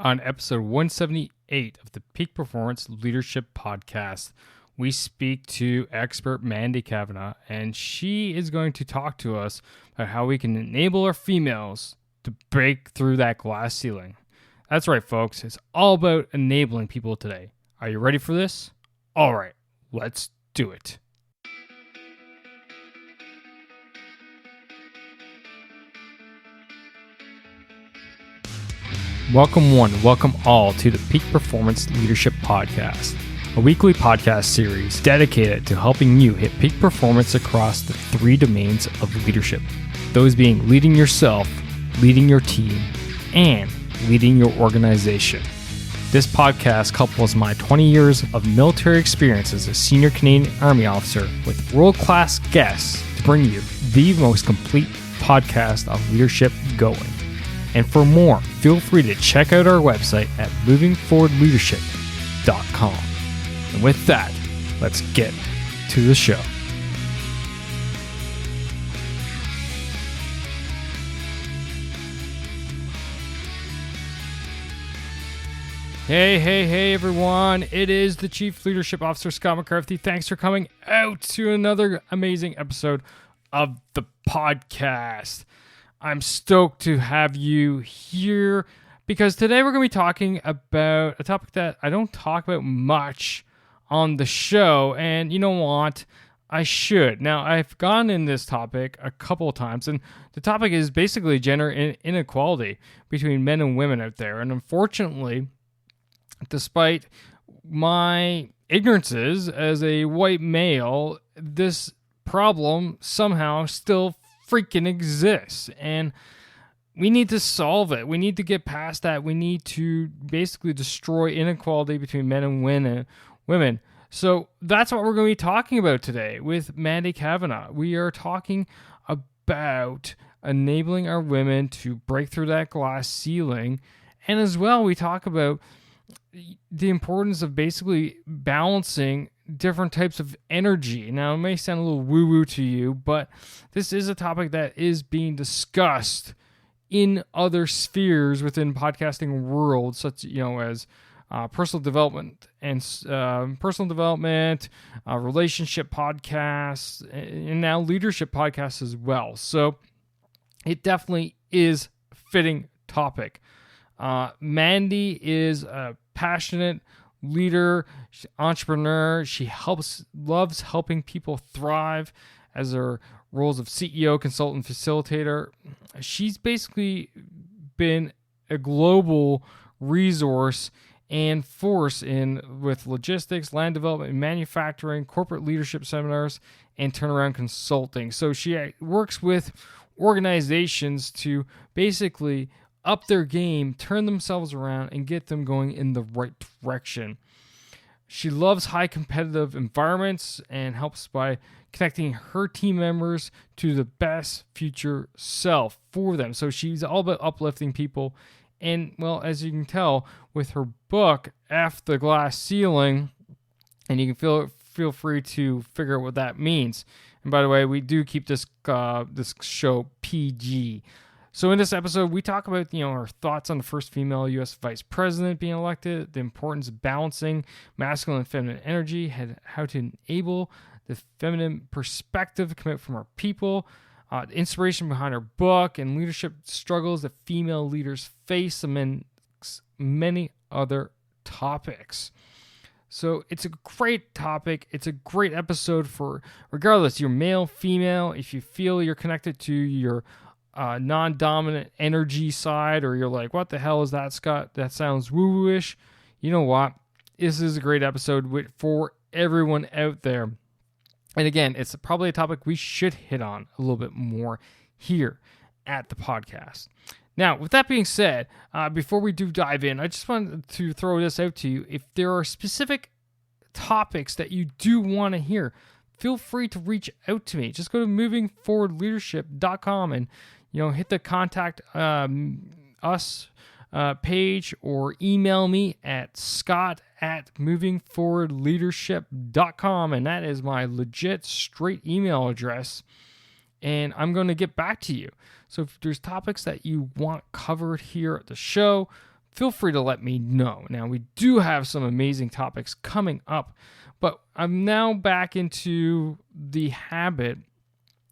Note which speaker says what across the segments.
Speaker 1: On episode 178 of the Peak Performance Leadership Podcast, we speak to expert Mandy Cavanaugh, and she is going to talk to us about how we can enable our females to break through that glass ceiling. That's right, folks. It's all about enabling people today. Are you ready for this? All right, let's do it. Welcome one, welcome all to the Peak Performance Leadership Podcast, a weekly podcast series dedicated to helping you hit peak performance across the three domains of leadership. Those being leading yourself, leading your team, and leading your organization. This podcast couples my 20 years of military experience as a senior Canadian Army officer with world-class guests to bring you the most complete podcast on leadership going. And for more, feel free to check out our website at movingforwardleadership.com. And with that, let's get to the show. Hey, everyone. It is the Chief Leadership Officer, Scott McCarthy. Thanks for coming out to another amazing episode of the podcast. I'm stoked to have you here because today we're going to be talking about a topic that I don't talk about much on the show, and you know what? I should. Now, I've gone in this topic a couple of times, and the topic is basically gender inequality between men and women out there, and unfortunately, despite my ignorances as a white male, this problem somehow still freaking exists, and we need to solve it. We need to get past that. We need to basically destroy inequality between men and women. So that's what we're going to be talking about today with Mandy Cavanaugh. We are talking about enabling our women to break through that glass ceiling, and as well we talk about the importance of basically balancing different types of energy. Now, it may sound a little woo-woo to you, but this is a topic that is being discussed in other spheres within podcasting world, such as personal development and relationship podcasts, and now leadership podcasts as well. So it definitely is a fitting topic. Mandy is a passionate leader, entrepreneur. She loves helping people thrive as her roles of CEO, consultant, facilitator. She's basically been a global resource and force with logistics, land development, manufacturing, corporate leadership seminars, and turnaround consulting. So she works with organizations to basically up their game, turn themselves around, and get them going in the right direction. She loves high competitive environments and helps by connecting her team members to the best future self for them. So she's all about uplifting people. And, well, as you can tell with her book, F the Glass Ceiling, and you can feel free to figure out what that means. And by the way, we do keep this show PG. So in this episode, we talk about, our thoughts on the first female U.S. vice president being elected, the importance of balancing masculine and feminine energy, how to enable the feminine perspective coming from our people, the inspiration behind our book, and leadership struggles that female leaders face, among many other topics. So it's a great topic. It's a great episode for, regardless, you're male, female, if you feel you're connected to your non-dominant energy side, or you're like, what the hell is that, Scott? That sounds woo-woo-ish. You know what? This is a great episode for everyone out there. And again, it's probably a topic we should hit on a little bit more here at the podcast. Now, with that being said, before we do dive in, I just wanted to throw this out to you. If there are specific topics that you do want to hear, feel free to reach out to me. Just go to movingforwardleadership.com and hit the contact us page, or email me at scott@movingforwardleadership.com, and that is my legit straight email address, and I'm going to get back to you. So if there's topics that you want covered here at the show, feel free to let me know. Now, we do have some amazing topics coming up, but I'm now back into the habit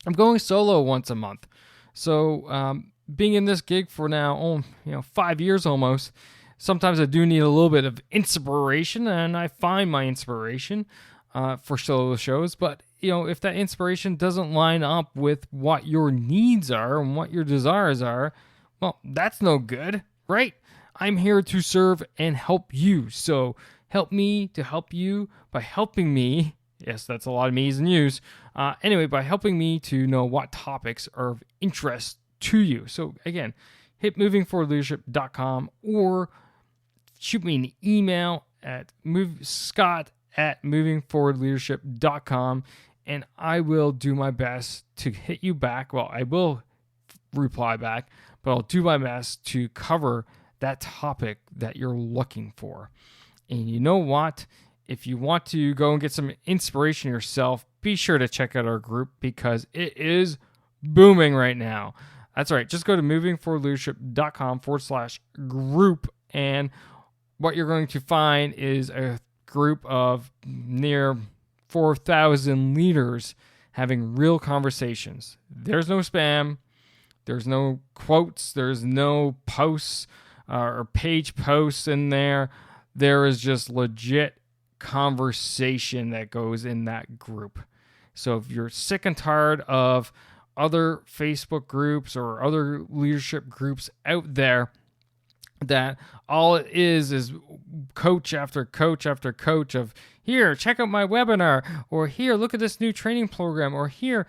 Speaker 1: of going solo once a month. So, being in this gig for now, 5 years almost, sometimes I do need a little bit of inspiration, and I find my inspiration for solo shows. But if that inspiration doesn't line up with what your needs are and what your desires are, well, that's no good, right? I'm here to serve and help you. So help me to help you by helping me. Yes, that's a lot of me's and you's. Anyway, by helping me to know what topics are of interest to you. So again, hit movingforwardleadership.com or shoot me an email at scott@movingforwardleadership.com, and I will do my best to hit you back. Well, I will reply back, but I'll do my best to cover that topic that you're looking for. And you know what? If you want to go and get some inspiration yourself, be sure to check out our group because it is booming right now. That's right. Just go to movingforwardleadership.com/group, and what you're going to find is a group of near 4,000 leaders having real conversations. There's no spam. There's no quotes. There's no posts or page posts in there. There is just legit conversation that goes in that group. So if you're sick and tired of other Facebook groups or other leadership groups out there that all it is coach after coach after coach of, here, check out my webinar, or here, look at this new training program, or here,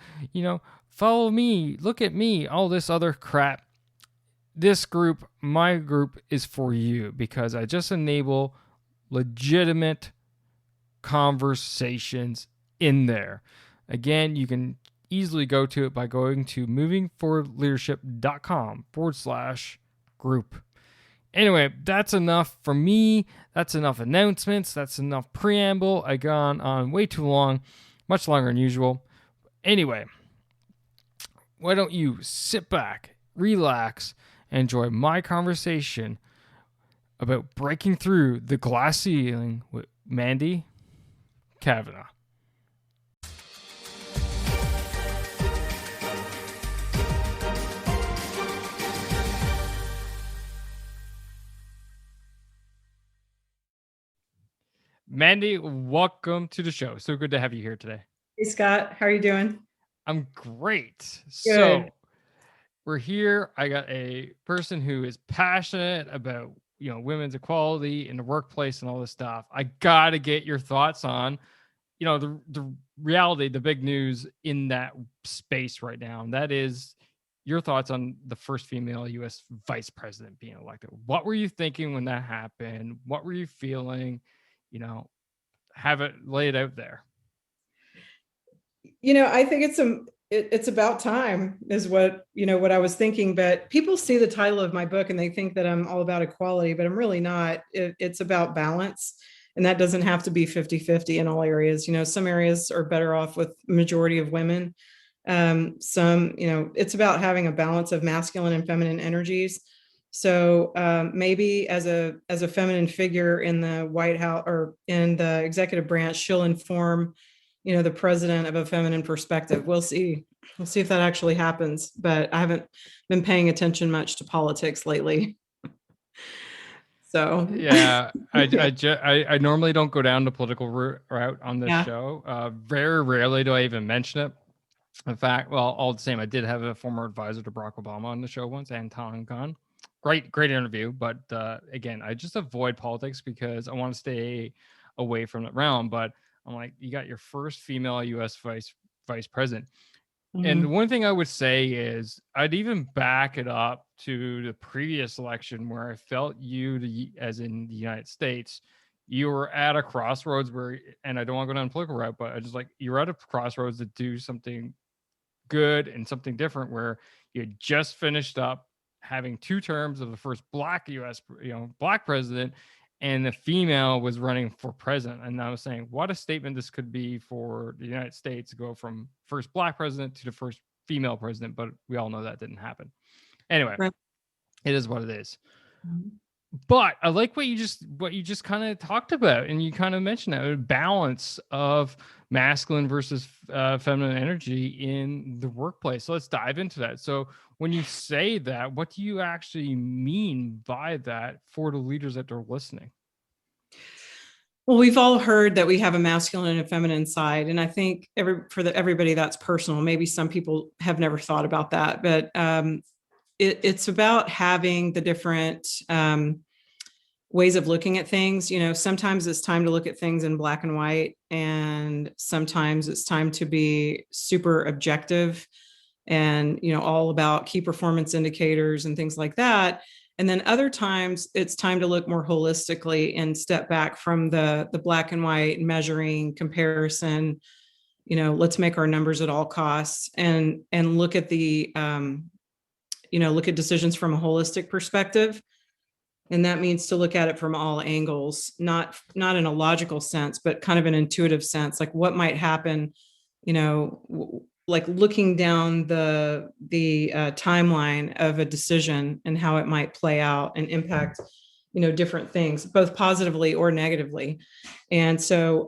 Speaker 1: follow me, look at me, all this other crap. This group, my group, is for you because I just enable legitimate conversations in there. Again, you can easily go to it by going to movingforwardleadership.com/group. Anyway, that's enough for me. That's enough announcements. That's enough preamble. I gone on way too long, much longer than usual. Anyway, why don't you sit back, relax, and enjoy my conversation about breaking through the glass ceiling with Mandy Cavanaugh. Mandy, welcome to the show. So good to have you here today.
Speaker 2: Hey, Scott. How are you doing?
Speaker 1: I'm great.
Speaker 2: Good.
Speaker 1: So we're here. I got a person who is passionate about, women's equality in the workplace and all this stuff. I got to get your thoughts on, the reality, the big news in that space right now. And that is your thoughts on the first female U.S. vice president being elected. What were you thinking when that happened? What were you feeling? Have it laid out there.
Speaker 2: I think it's about time is what I was thinking, but people see the title of my book and they think that I'm all about equality, but I'm really not. It's about balance, and that doesn't have to be 50-50 in all areas. Some areas are better off with majority of women. Some, it's about having a balance of masculine and feminine energies. So maybe as a feminine figure in the White House or in the executive branch, she'll inform, the president of a feminine perspective. We'll see. We'll see if that actually happens. But I haven't been paying attention much to politics lately. So
Speaker 1: yeah, I normally don't go down the political route on this show. Very rarely do I even mention it. In fact, well, all the same, I did have a former advisor to Barack Obama on the show once, Anton Gunn. Great interview. But again, I just avoid politics because I want to stay away from the realm. But I'm like, you got your first female U.S. vice president. Mm-hmm. And one thing I would say is I'd even back it up to the previous election where I felt as in the United States, you were at a crossroads where, and I don't want to go down a political route, but I just like, you're at a crossroads to do something good and something different where you had just finished up having 2 terms of the first black U.S., black president, and the female was running for president. And I was saying, what a statement this could be for the United States to go from first black president to the first female president. But we all know that didn't happen. Anyway, right. It is what it is. Mm-hmm. But I like what you just kind of talked about, and you kind of mentioned that a balance of masculine versus feminine energy in the workplace. So let's dive into that. So when you say that, what do you actually mean by that for the leaders that are listening?
Speaker 2: Well, we've all heard that we have a masculine and a feminine side, and I think everybody that's personal. Maybe some people have never thought about that, but it's about having the different ways of looking at things. Sometimes it's time to look at things in black and white, and sometimes it's time to be super objective and all about key performance indicators and things like that. And then other times it's time to look more holistically and step back from the black and white measuring comparison. Let's make our numbers at all costs, and look at the look at decisions from a holistic perspective. And that means to look at it from all angles, not in a logical sense, but kind of an intuitive sense, like what might happen, like looking down the timeline of a decision and how it might play out and impact different things, both positively or negatively. And so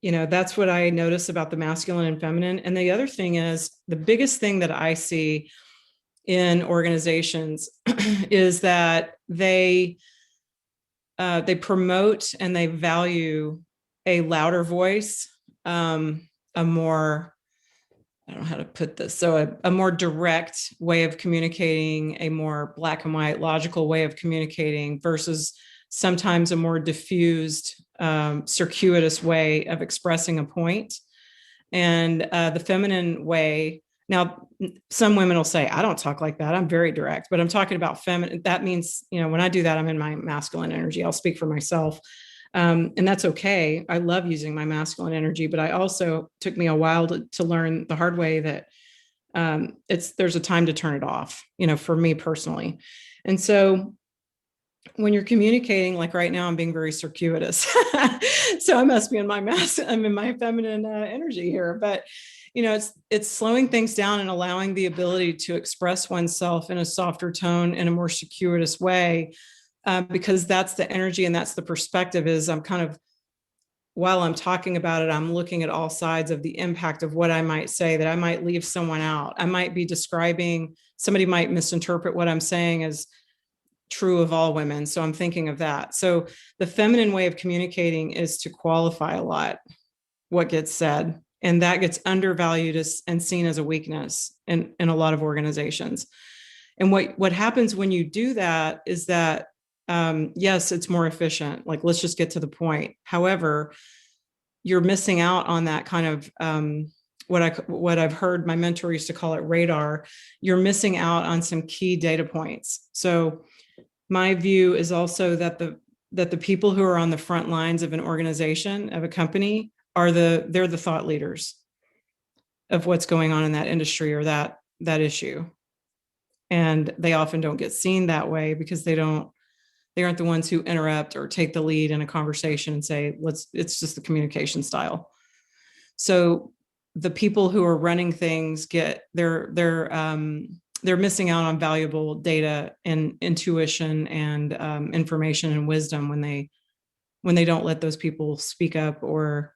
Speaker 2: that's what I notice about the masculine and feminine. And the other thing is, the biggest thing that I see in organizations is that they promote and they value a louder voice, a more, I don't know how to put this. So a more direct way of communicating, a more black and white logical way of communicating versus sometimes a more diffused, circuitous way of expressing a point. And the feminine way, now some women will say, I don't talk like that, I'm very direct, but I'm talking about feminine. That means, when I do that, I'm in my masculine energy. I'll speak for myself. And that's okay. I love using my masculine energy, but I also took me a while to learn the hard way that there's a time to turn it off, for me personally. And so when you're communicating, like right now, I'm being very circuitous. So I must be in my I'm in my feminine energy here, but it's slowing things down and allowing the ability to express oneself in a softer tone, in a more circuitous way. Because that's the energy and that's the perspective. Is I'm kind of, while I'm talking about it, I'm looking at all sides of the impact of what I might say, that I might leave someone out. I might be describing, somebody might misinterpret what I'm saying as true of all women. So I'm thinking of that. So the feminine way of communicating is to qualify a lot what gets said. And that gets undervalued and seen as a weakness in a lot of organizations. And what happens when you do that is that, yes, it's more efficient. Like, let's just get to the point. However, you're missing out on that kind of what I've heard my mentor used to call it radar. You're missing out on some key data points. So my view is also that the people who are on the front lines of an organization, of a company, they're the thought leaders of what's going on in that industry or that issue. And they often don't get seen that way because they aren't the ones who interrupt or take the lead in a conversation and say, it's just the communication style. So the people who are running things they're missing out on valuable data and intuition and information and wisdom when they don't let those people speak up or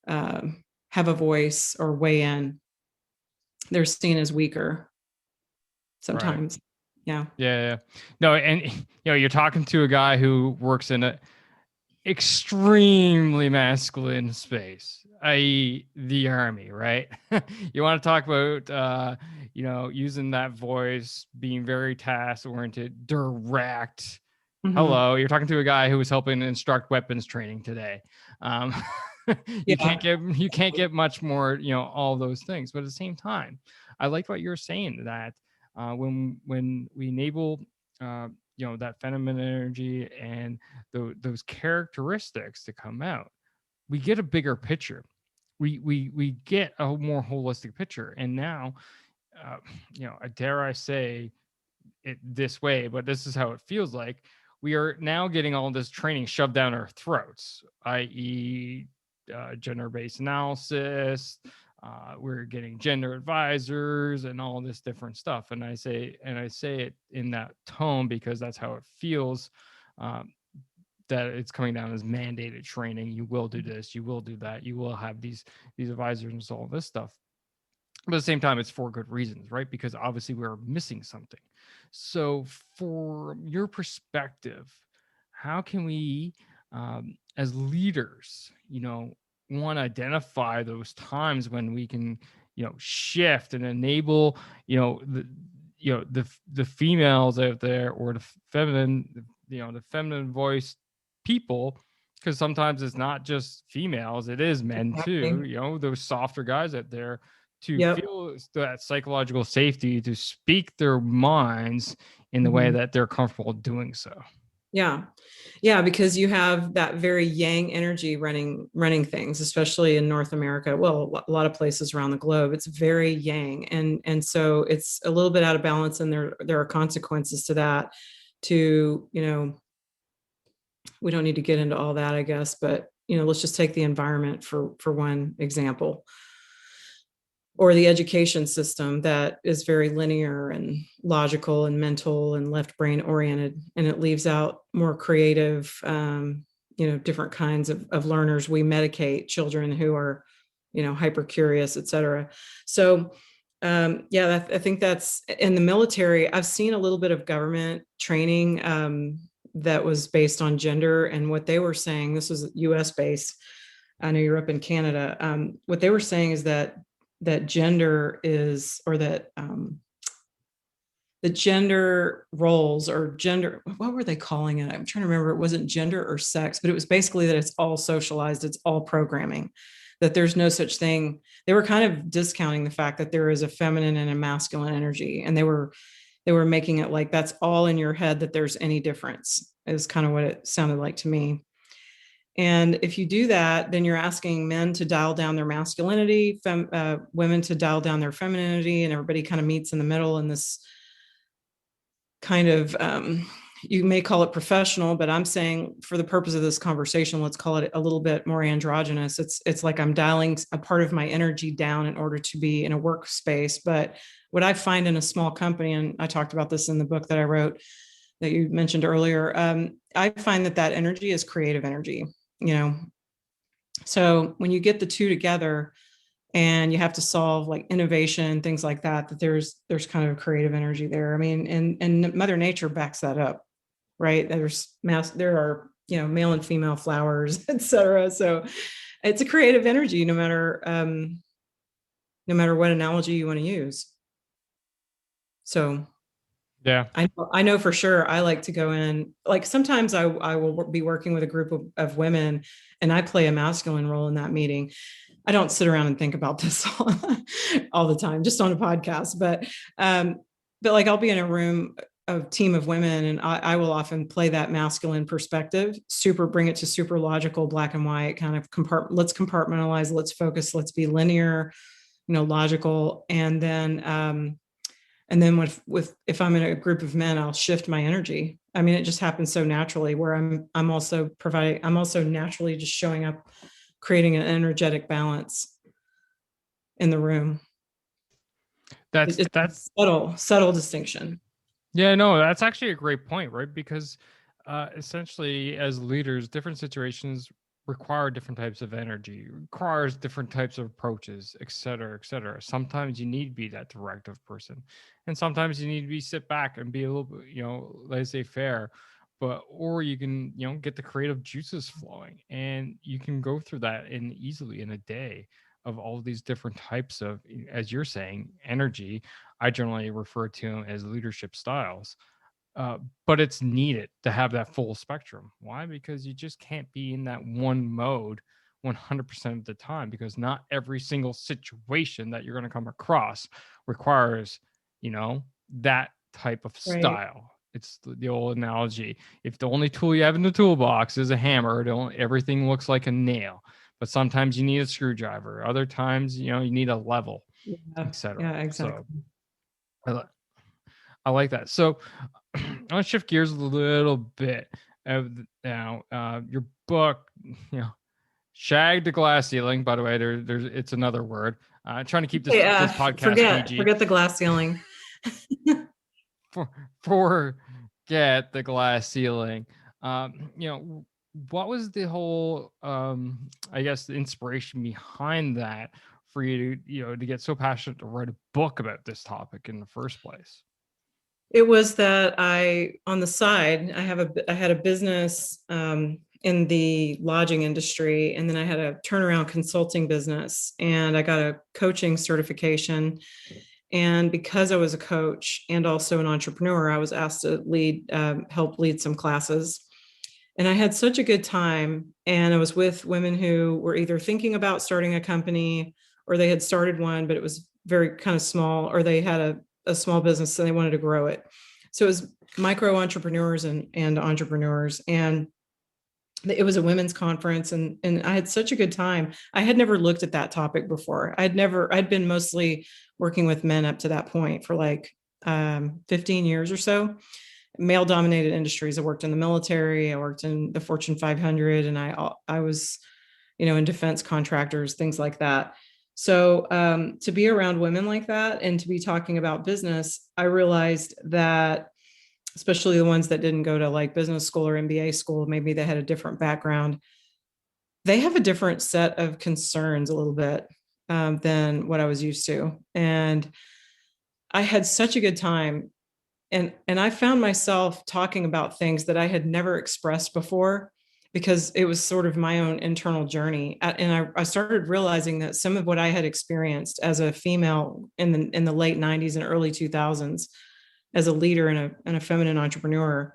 Speaker 2: have a voice or weigh in. They're seen as weaker sometimes. Right.
Speaker 1: Yeah. No, and you're talking to a guy who works in a extremely masculine space, i.e. the Army, right? You want to talk about using that voice, being very task oriented, direct. Mm-hmm. Hello, you're talking to a guy who was helping instruct weapons training today. You can't get much more, all those things. But at the same time, I like what you're saying, that when we enable that feminine energy and those characteristics to come out, we get a bigger picture. We get a more holistic picture. And now, dare I say it this way, but this is how it feels like. We are now getting all this training shoved down our throats, i.e. Gender-based analysis, We're getting gender advisors and all this different stuff. And I say it in that tone because that's how it feels. That it's coming down as mandated training. You will do this, you will do that, you will have these advisors and all this stuff. But at the same time, it's for good reasons, right? Because obviously we're missing something. So, from your perspective, how can we, as leaders, want to identify those times when we can, shift and enable, the females out there, or the feminine, the feminine voice people, because sometimes it's not just females, it is men too, those softer guys out there, to
Speaker 2: Yep.
Speaker 1: feel that psychological safety to speak their minds in the way that they're comfortable doing so.
Speaker 2: Yeah. Yeah, because you have that very yang energy running things, especially in North America. Well, a lot of places around the globe, it's very yang. And so it's a little bit out of balance, and there are consequences to that. We don't need to get into all that, I guess, but let's just take the environment for one example, or the education system that is very linear and logical and mental and left brain oriented, and it leaves out more creative, different kinds of learners. We medicate children who are, hyper curious, et cetera. So I think that's in the military. I've seen a little bit of government training that was based on gender, and what they were saying, this was US based. I know you're up in Canada. What they were saying is that gender is, or that the gender roles, or gender, what were they calling it? I'm trying to remember. It wasn't gender or sex, but it was basically that it's all socialized, it's all programming, that there's no such thing. They were kind of discounting the fact that there is a feminine and a masculine energy, and they were making it like that's all in your head, that there's any difference, is kind of what it sounded like to me. And if you do that, then you're asking men to dial down their masculinity, women to dial down their femininity, and everybody kind of meets in the middle in this kind of, you may call it professional, but I'm saying for the purpose of this conversation, let's call it a little bit more androgynous. It's like I'm dialing a part of my energy down in order to be in a workspace. But what I find in a small company, and I talked about this in the book that I wrote that you mentioned earlier, I find that energy is creative energy. So when you get the two together and you have to solve like innovation, things like that there's kind of creative energy there. I mean, and Mother Nature backs that up, right? There are, male and female flowers, etc. So it's a creative energy, no matter what analogy you want to use. So
Speaker 1: yeah,
Speaker 2: I know for sure. I like to go in, like sometimes I will be working with a group of women, and I play a masculine role in that meeting. I don't sit around and think about this all the time, just on a podcast, but like I'll be in a room, a team of women, and I will often play that masculine perspective, bring it to super logical, black and white kind of let's compartmentalize, let's focus, let's be linear, logical. And then if I'm in a group of men, I'll shift my energy. I mean, it just happens so naturally, where I'm also naturally just showing up, creating an energetic balance in the room.
Speaker 1: That's
Speaker 2: subtle distinction.
Speaker 1: Yeah, no, that's actually a great point, right? Because essentially, as leaders, different situations require different types of energy, requires different types of approaches, et cetera, et cetera. Sometimes you need to be that directive person, and sometimes you need to sit back and be a little bit, laissez-faire. Or you can, get the creative juices flowing, and you can go through that easily in a day of all of these different types of, as you're saying, energy. I generally refer to them as leadership styles. But it's needed to have that full spectrum. Why? Because you just can't be in that one mode 100% of the time, because not every single situation that you're going to come across requires, that type of style. Right. It's the old analogy. If the only tool you have in the toolbox is a hammer, everything looks like a nail. But sometimes you need a screwdriver. Other times, you need a level, etc.
Speaker 2: Yeah, exactly.
Speaker 1: So, I like that. So I want to shift gears a little bit now. Your book, Shag the Glass Ceiling, by the way, it's another word. Trying to keep this podcast PG.
Speaker 2: Forget the glass ceiling.
Speaker 1: Forget the glass ceiling. What was the whole, I guess, the inspiration behind that for you to get so passionate to write a book about this topic in the first place?
Speaker 2: It was that on the side, I had a business in the lodging industry, and then I had a turnaround consulting business, and I got a coaching certification. And because I was a coach and also an entrepreneur, I was asked to help lead some classes. And I had such a good time. And I was with women who were either thinking about starting a company, or they had started one, but it was very kind of small, or they had a small business and they wanted to grow it. So it was micro entrepreneurs and entrepreneurs. And it was a women's conference, and I had such a good time. I had never looked at that topic before. I'd been mostly working with men up to that point for like 15 years or so, male dominated industries. I worked in the military, I worked in the Fortune 500, and I was, in defense contractors, things like that. So to be around women like that and to be talking about business, I realized that, especially the ones that didn't go to like business school or MBA school, maybe they had a different background, they have a different set of concerns a little bit than what I was used to. And I had such a good time. And I found myself talking about things that I had never expressed before, because it was sort of my own internal journey. And I started realizing that some of what I had experienced as a female in the late 90s and early 2000s, as a leader and a feminine entrepreneur,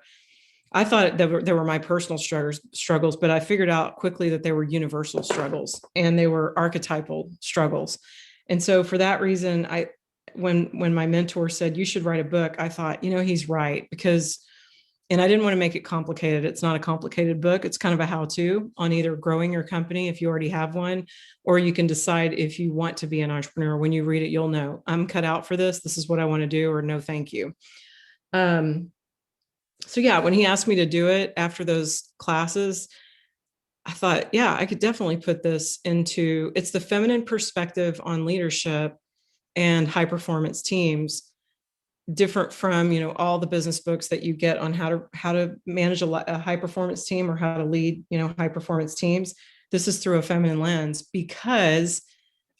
Speaker 2: I thought that there were my personal struggles, but I figured out quickly that they were universal struggles and they were archetypal struggles. And so for that reason, when my mentor said, you should write a book, I thought, he's right, and I didn't want to make it complicated. It's not a complicated book. It's kind of a how-to on either growing your company if you already have one, or you can decide if you want to be an entrepreneur. When you read it, you'll know I'm cut out for this. This is what I want to do, or no, thank you. So yeah, when he asked me to do it after those classes, I thought, yeah, I could definitely put this into, it's the feminine perspective on leadership and high performance teams, different from, all the business books that you get on how to manage a high performance team or how to lead, high performance teams. This is through a feminine lens, because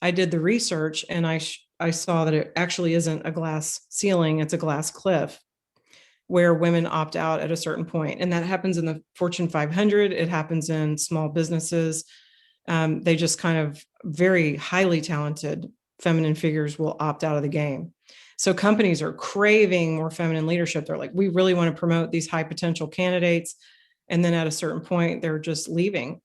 Speaker 2: I did the research and I saw that it actually isn't a glass ceiling, it's a glass cliff where women opt out at a certain point. And that happens in the Fortune 500. It happens in small businesses. They just kind of very highly talented feminine figures will opt out of the game. So companies are craving more feminine leadership. They're like, we really want to promote these high potential candidates. And then at a certain point, they're just leaving.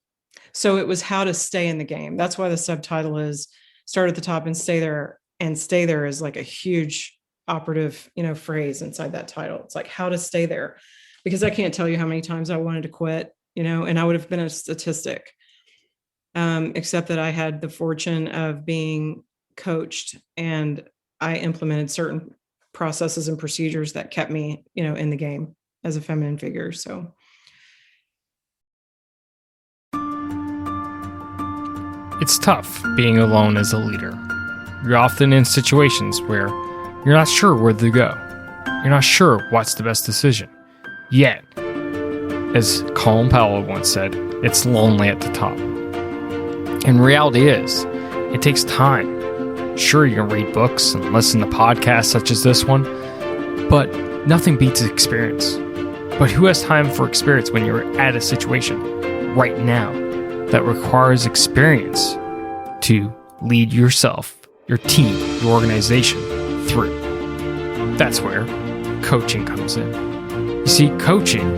Speaker 2: So it was how to stay in the game. That's why the subtitle is start at the top and stay there. And stay there is like a huge operative, phrase inside that title. It's like how to stay there, because I can't tell you how many times I wanted to quit, and I would have been a statistic, except that I had the fortune of being coached and I implemented certain processes and procedures that kept me, in the game as a feminine figure. So.
Speaker 1: It's tough being alone as a leader. You're often in situations where you're not sure where to go. You're not sure what's the best decision. Yet, as Colin Powell once said, it's lonely at the top. And reality is, it takes time. Sure, you can read books and listen to podcasts such as this one, but nothing beats experience. But who has time for experience when you're at a situation right now that requires experience to lead yourself, your team, your organization through? That's where coaching comes in. You see, coaching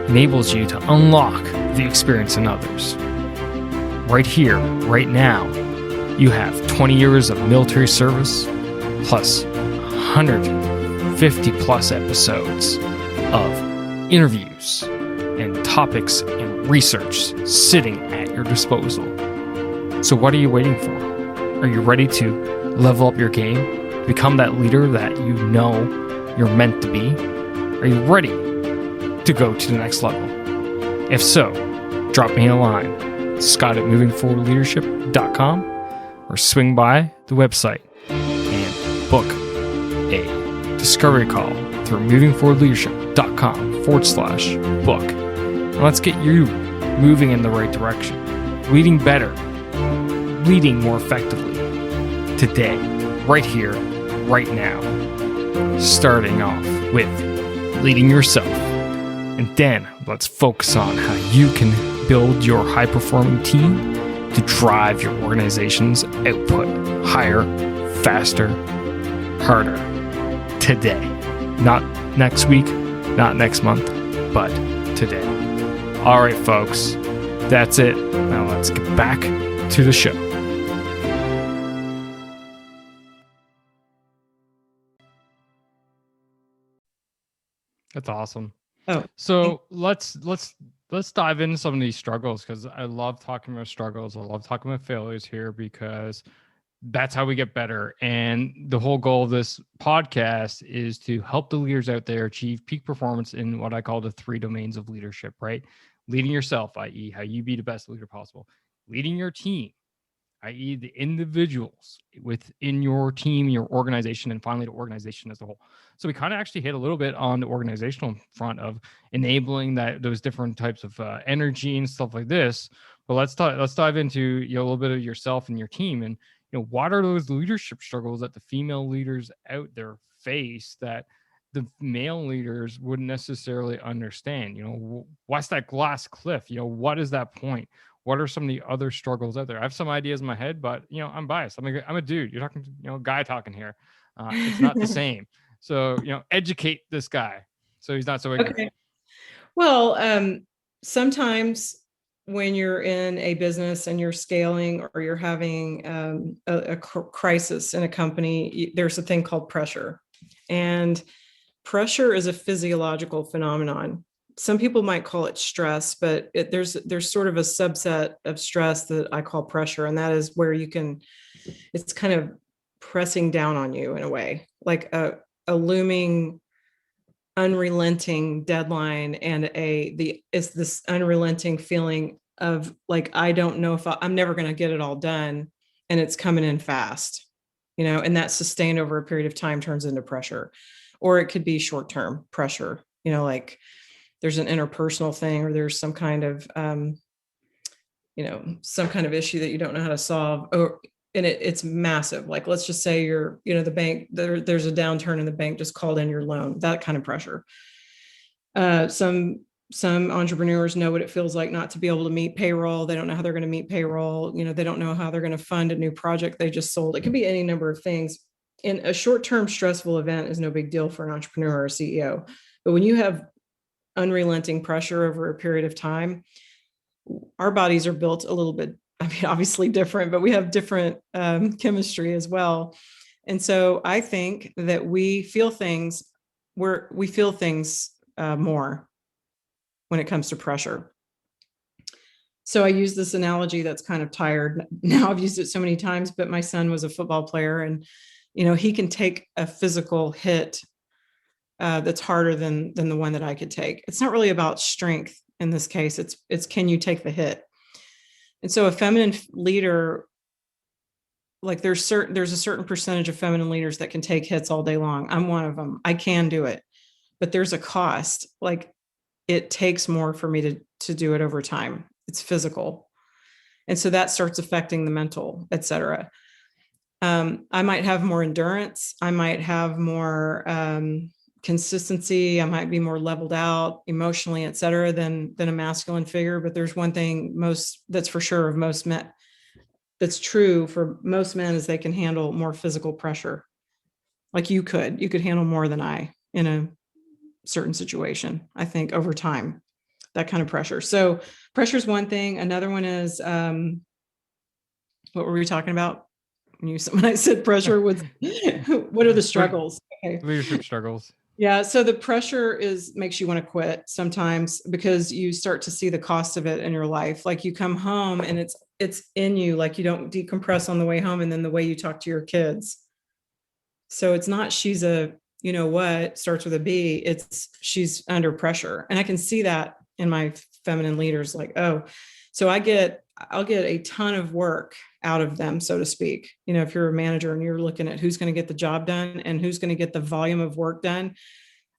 Speaker 1: enables you to unlock the experience in others. Right here, right now, you have 20 years of military service, plus 150 plus episodes of interviews and topics and research sitting at your disposal. So what are you waiting for? Are you ready to level up your game, become that leader that you know you're meant to be? Are you ready to go to the next level? If so, drop me a line, Scott@movingforwardleadership.com, or swing by the website and book a discovery call through movingforwardleadership.com/book. And let's get you moving in the right direction, leading better, leading more effectively today, right here, right now. Starting off with leading yourself. And then let's focus on how you can build your high-performing team to drive your organization's output higher, faster, harder today. Not next week, not next month, but today. All right, folks, that's it. Now let's get back to the show. That's awesome.
Speaker 2: Oh,
Speaker 1: So let's dive into some of these struggles, because I love talking about struggles. I love talking about failures here, because that's how we get better. And the whole goal of this podcast is to help the leaders out there achieve peak performance in what I call the 3 domains of leadership, right? Leading yourself, i.e., how you be the best leader possible. Leading your team, i.e., the individuals within your team, your organization, and finally the organization as a whole. So we kind of actually hit a little bit on the organizational front of enabling those different types of energy and stuff like this. But let's dive into a little bit of yourself and your team, and what are those leadership struggles that the female leaders out there face that the male leaders wouldn't necessarily understand? What's that glass cliff? What is that point? What are some of the other struggles out there? I have some ideas in my head, but I'm biased. I'm a dude. You're talking, guy talking here. It's not the same. So educate this guy so he's not so ignorant.
Speaker 2: okay. Well, sometimes when you're in a business and you're scaling, or you're having a crisis in a company, there's a thing called pressure. And pressure is a physiological phenomenon. Some people might call it stress, but there's sort of a subset of stress that I call pressure. And that is where it's kind of pressing down on you in a way, like a looming, unrelenting deadline, and it's this unrelenting feeling of like, I don't know if I'm never going to get it all done, and it's coming in fast, and that sustained over a period of time turns into pressure. Or it could be short-term pressure, like there's an interpersonal thing, or there's some kind of issue that you don't know how to solve, and it's massive. Like, let's just say the bank, there's a downturn and the bank just called in your loan, that kind of pressure. Some entrepreneurs know what it feels like not to be able to meet payroll. They don't know how they're going to meet payroll. They don't know how they're going to fund a new project they just sold. It could be any number of things. And a short-term stressful event is no big deal for an entrepreneur or a CEO. But when you have unrelenting pressure over a period of time, our bodies are built a little bit, obviously different, but we have different chemistry as well. And so I think that we feel things more when it comes to pressure. So I use this analogy that's kind of tired now. I've used it so many times, but my son was a football player, and he can take a physical hit that's harder than the one that I could take. It's not really about strength in this case. It's can you take the hit? And so a feminine leader, like there's a certain percentage of feminine leaders that can take hits all day long. I'm one of them. I can do it, but there's a cost. Like, it takes more for me to do it over time. It's physical. And so that starts affecting the mental, et cetera. I might have more endurance. I might have more consistency. I might be more leveled out emotionally, et cetera, than a masculine figure. But there's one thing that's for sure of most men, that's true for most men, is they can handle more physical pressure. Like you could handle more than I in a certain situation, I think, over time, that kind of pressure. So pressure is one thing. Another one is, what were we talking about? When I said pressure, what are the struggles? Okay.
Speaker 1: Leadership struggles.
Speaker 2: Yeah. So the pressure makes you want to quit sometimes, because you start to see the cost of it in your life. Like, you come home and it's in you, like you don't decompress on the way home, and then the way you talk to your kids. So it's not she's a, starts with a B, it's she's under pressure. And I can see that in my feminine leaders, like, oh, so I'll get a ton of work out of them, so to speak. If you're a manager and you're looking at who's going to get the job done and who's going to get the volume of work done,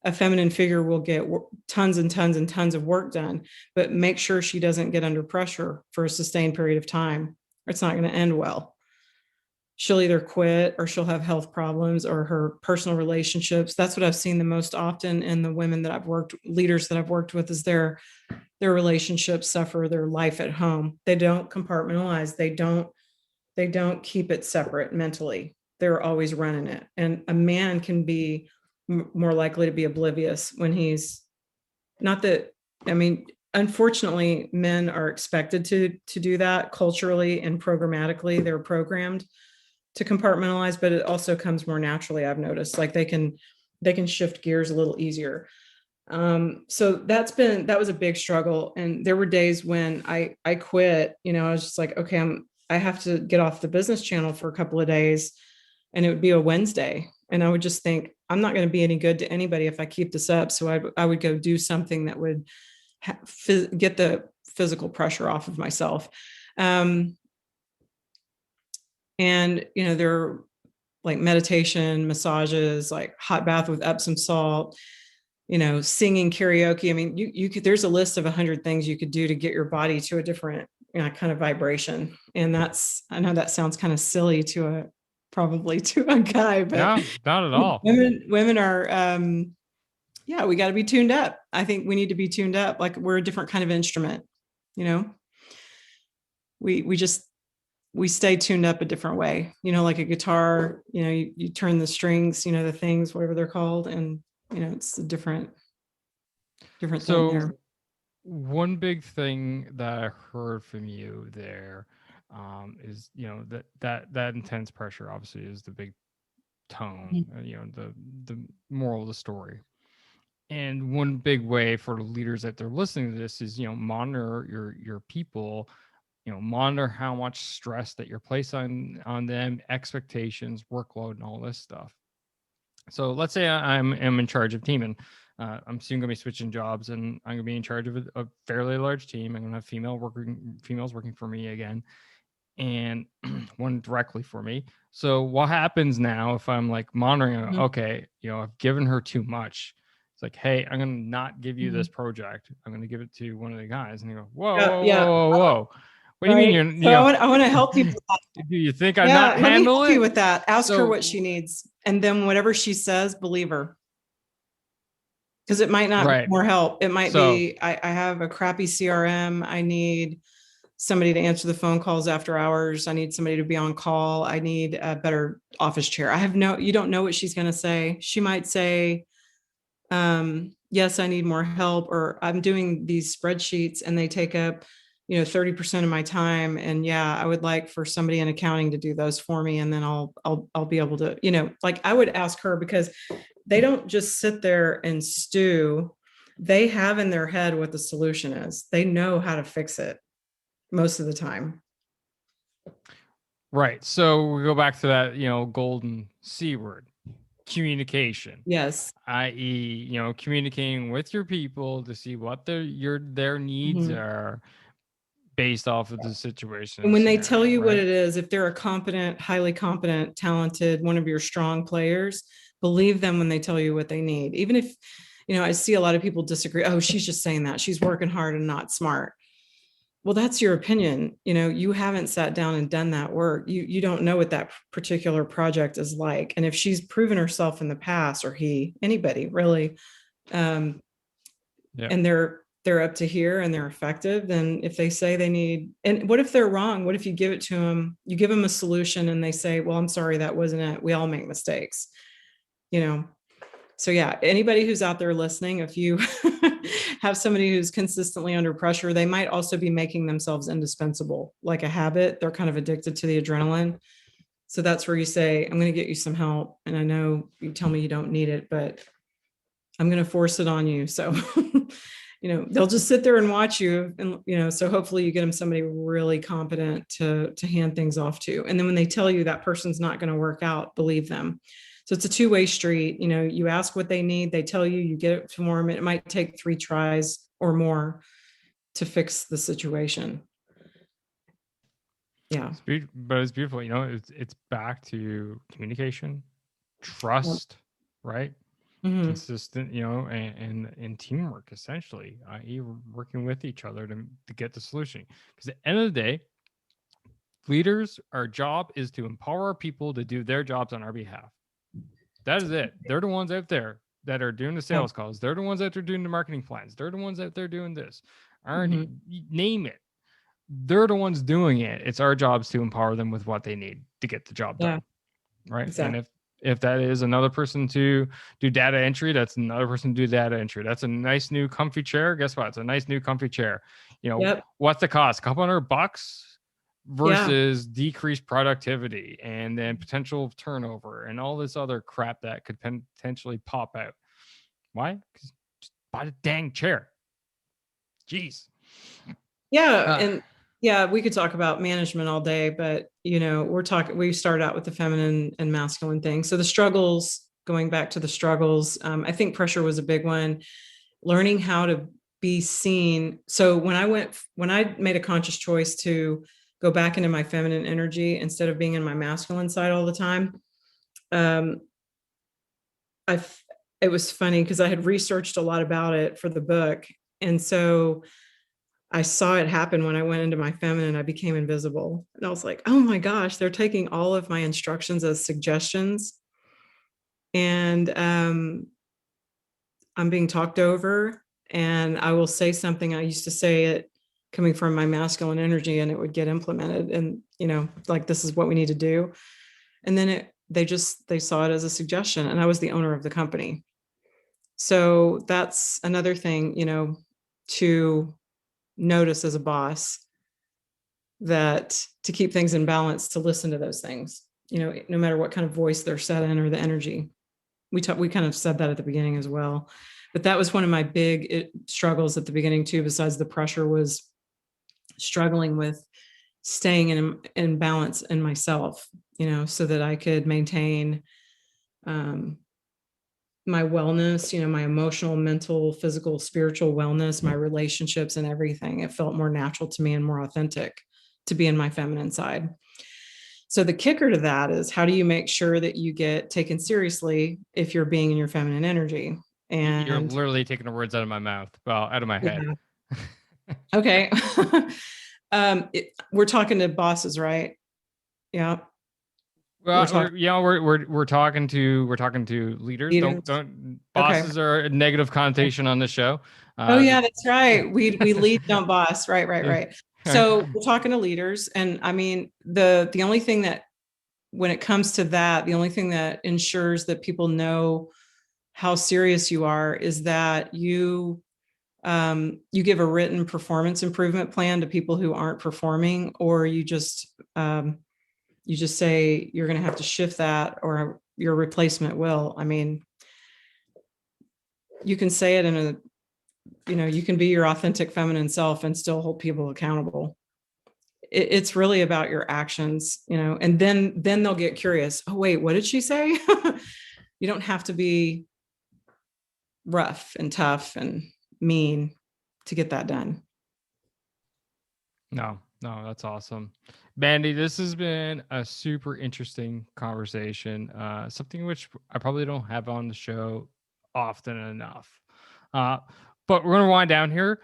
Speaker 2: a feminine figure will get tons and tons and tons of work done, but make sure she doesn't get under pressure for a sustained period of time, or it's not going to end well. She'll either quit or she'll have health problems or her personal relationships. That's what I've seen the most often in the women that leaders that I've worked with, is their relationships suffer, their life at home. They don't compartmentalize. They don't keep it separate mentally. They're always running it. And a man can be more likely to be oblivious when he's not that. I mean, unfortunately, men are expected to do that culturally and programmatically. They're programmed to compartmentalize, but it also comes more naturally. I've noticed, like they can shift gears a little easier. So that was a big struggle. And there were days when I quit, I was just like, okay, I have to get off the business channel for a couple of days, and it would be a Wednesday. And I would just think, I'm not going to be any good to anybody if I keep this up. So I would go do something that would get the physical pressure off of myself. And, there are like meditation, massages, like hot bath with Epsom salt, singing, karaoke. I mean, you could, there's a list of 100 things you could do to get your body to a different kind of vibration. And I know that sounds kind of silly probably to a guy, but
Speaker 1: no, not at all.
Speaker 2: Women are, we got to be tuned up. I think we need to be tuned up. Like we're a different kind of instrument, we stay tuned up a different way, like a guitar, you turn the strings, the things, whatever they're called. And, it's a different thing there.
Speaker 1: One big thing that I heard from you there is, that intense pressure obviously is the big tone, the moral of the story. And one big way for the leaders that they're listening to this is, monitor your people, monitor how much stress that you're placing on them, expectations, workload, and all this stuff. So let's say I'm in charge of team, and I'm soon going to be switching jobs, and I'm going to be in charge of a fairly large team. I'm going to have females working for me again, and one directly for me. So what happens now if I'm like monitoring, okay, I've given her too much. It's like, hey, I'm going to not give you this project. I'm going to give it to one of the guys. And you go, whoa. What do you mean?
Speaker 2: I want to help you.
Speaker 1: Do you think I'm not handling it?
Speaker 2: Let me help you with that. Ask her what she needs. And then whatever she says, believe her. Because it might not be more help. It might be, I have a crappy CRM. I need somebody to answer the phone calls after hours. I need somebody to be on call. I need a better office chair. You don't know what she's going to say. She might say, yes, I need more help, or I'm doing these spreadsheets and they take up 30% of my time. And I would like for somebody in accounting to do those for me. And then I'll be able to, like I would ask her, because they don't just sit there and stew. They have in their head what the solution is. They know how to fix it most of the time.
Speaker 1: Right. So we go back to that, golden C word, communication.
Speaker 2: Yes.
Speaker 1: I.e., communicating with your people to see what their needs are, based off of the situation.
Speaker 2: And when they tell you what it is, if they're a competent, highly competent, talented, one of your strong players, believe them when they tell you what they need. Even if, I see a lot of people disagree. Oh, she's just saying that. She's working hard and not smart. Well, that's your opinion. You haven't sat down and done that work. You don't know what that particular project is like. And if she's proven herself in the past, or anybody really, and they're up to here and they're effective, then if they say they need, and what if they're wrong? What if you give it to them, you give them a solution and they say, well, I'm sorry, that wasn't it. We all make mistakes, So anybody who's out there listening, if you have somebody who's consistently under pressure, they might also be making themselves indispensable, like a habit. They're kind of addicted to the adrenaline. So that's where you say, I'm going to get you some help. And I know you tell me you don't need it, but I'm going to force it on you. So they'll just sit there and watch you. And, so hopefully you get them somebody really competent to hand things off to. And then when they tell you that person's not going to work out, believe them. So it's a two-way street. You ask what they need, they tell you, you get it to them. It might take 3 tries or more to fix the situation. Yeah.
Speaker 1: But it's beautiful. It's back to communication, trust, right?
Speaker 2: Mm-hmm.
Speaker 1: Consistent, and teamwork, essentially, i.e. working with each other to get the solution. Because at the end of the day, leaders, our job is to empower people to do their jobs on our behalf. That is it. They're the ones out there that are doing the sales calls. They're the ones that are doing the marketing plans. They're the ones that they're doing this. R&D, name it. They're the ones doing it. It's our jobs to empower them with what they need to get the job done. Right.
Speaker 2: Exactly.
Speaker 1: And if that is another person to do data entry, that's another person to do data entry. That's a nice new comfy chair. Guess what? It's a nice new comfy chair. What's the cost? A couple $100 versus decreased productivity and then potential turnover and all this other crap that could potentially pop out. Why? Because just buy the dang chair. Jeez.
Speaker 2: Yeah. And yeah, we could talk about management all day, but we start out with the feminine and masculine thing. So the struggles, going back to the struggles, I think pressure was a big one. Learning how to be seen. So when I made a conscious choice to go back into my feminine energy instead of being in my masculine side all the time, it was funny because I had researched a lot about it for the book. And so I saw it happen when I went into my feminine. I became invisible. And I was like, oh my gosh, they're taking all of my instructions as suggestions. And I'm being talked over. And I will say something. I used to say it coming from my masculine energy, and it would get implemented. And, like, this is what we need to do. And then they saw it as a suggestion. And I was the owner of the company. So that's another thing, to notice as a boss, that to keep things in balance, to listen to those things, no matter what kind of voice they're set in or the energy. We kind of said that at the beginning as well, but that was one of my big struggles at the beginning too. Besides the pressure, was struggling with staying in balance in myself, so that I could maintain my wellness, my emotional, mental, physical, spiritual wellness, my relationships and everything. It felt more natural to me and more authentic to be in my feminine side. So the kicker to that is, how do you make sure that you get taken seriously if you're being in your feminine energy? And
Speaker 1: you're literally taking the words out of my mouth. Well, out of my head.
Speaker 2: Yeah. Okay. We're talking to bosses, right? Yeah.
Speaker 1: Well, we're talking to leaders. Don't bosses are a negative connotation on the show.
Speaker 2: Oh yeah, that's right. We lead, don't boss. Right. So we're talking to leaders, and I mean the only thing that, when it comes to that, the only thing that ensures that people know how serious you are is that you give a written performance improvement plan to people who aren't performing, or you just say you're going to have to shift that, or your replacement will. I mean, you can say it in a, you can be your authentic feminine self and still hold people accountable. It's really about your actions, and then they'll get curious. Oh, wait, what did she say? You don't have to be rough and tough and mean to get that done.
Speaker 1: No, that's awesome. Mandy, this has been a super interesting conversation. Something which I probably don't have on the show often enough. But we're going to wind down here.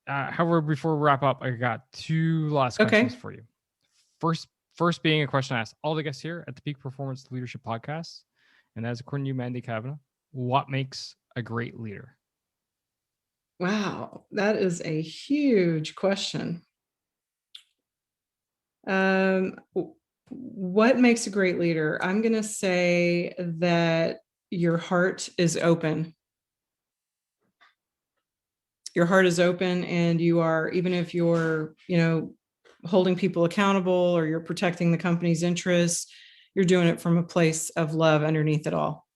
Speaker 1: However, before we wrap up, I got two last questions for you. First being a question I asked all the guests here at the Peak Performance Leadership Podcast. And that's according to you, Mandy Cavanaugh. What makes a great leader?
Speaker 2: Wow, that is a huge question. What makes a great leader? I'm going to say that your heart is open. Your heart is open, and you are, even if you're, holding people accountable or you're protecting the company's interests, you're doing it from a place of love underneath it all.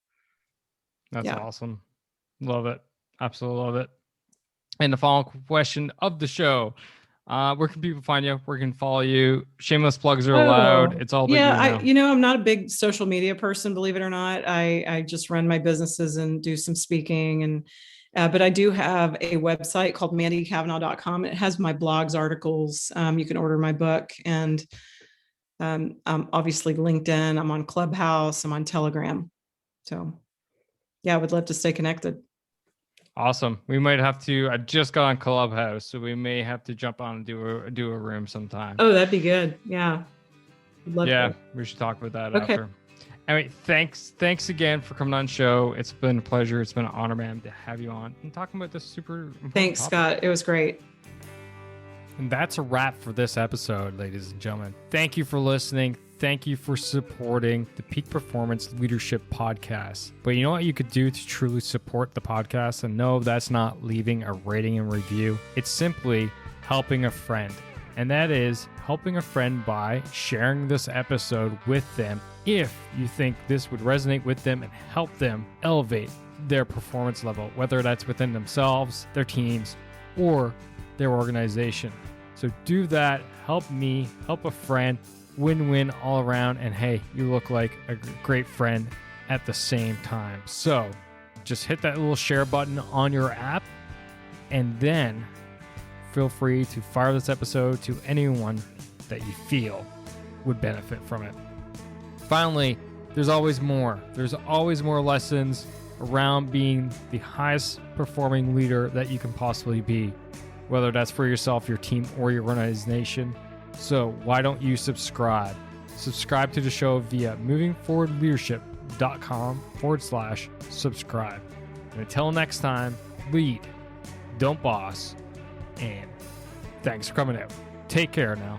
Speaker 1: That's awesome. Love it. Absolutely love it. And the final question of the show, where can people find you? Where can follow you? Shameless plugs are allowed. It's all about you now.
Speaker 2: I'm not a big social media person, believe it or not. I just run my businesses and do some speaking But I do have a website called mandycavanaugh.com. It has my blogs, articles. You can order my book, and I'm obviously LinkedIn. I'm on Clubhouse. I'm on Telegram. So yeah, I would love to stay connected.
Speaker 1: Awesome. We might have to, I just got on Clubhouse, so we may have to jump on and do a room sometime.
Speaker 2: Oh, that'd be good. Yeah.
Speaker 1: Love to. We should talk about that after. Anyway, thanks again for coming on the show. It's been a pleasure. It's been an honor, man, to have you on and talking about this super important
Speaker 2: Thanks,
Speaker 1: topic.
Speaker 2: Scott. It was great.
Speaker 1: And that's a wrap for this episode, ladies and gentlemen. Thank you for listening. Thank you for supporting the Peak Performance Leadership Podcast. But you know what you could do to truly support the podcast? And no, that's not leaving a rating and review. It's simply helping a friend. And that is helping a friend by sharing this episode with them if you think this would resonate with them and help them elevate their performance level, whether that's within themselves, their teams, or their organization. So do that. Help me, help a friend, win-win all around. And hey, you look like a great friend at the same time. So just hit that little share button on your app, and then feel free to fire this episode to anyone that you feel would benefit from it. Finally, there's always more. There's always more lessons around being the highest performing leader that you can possibly be, whether that's for yourself, your team, or your organization. So why don't you subscribe? Subscribe to the show via movingforwardleadership.com/subscribe. And until next time, lead, don't boss, and thanks for coming out. Take care now.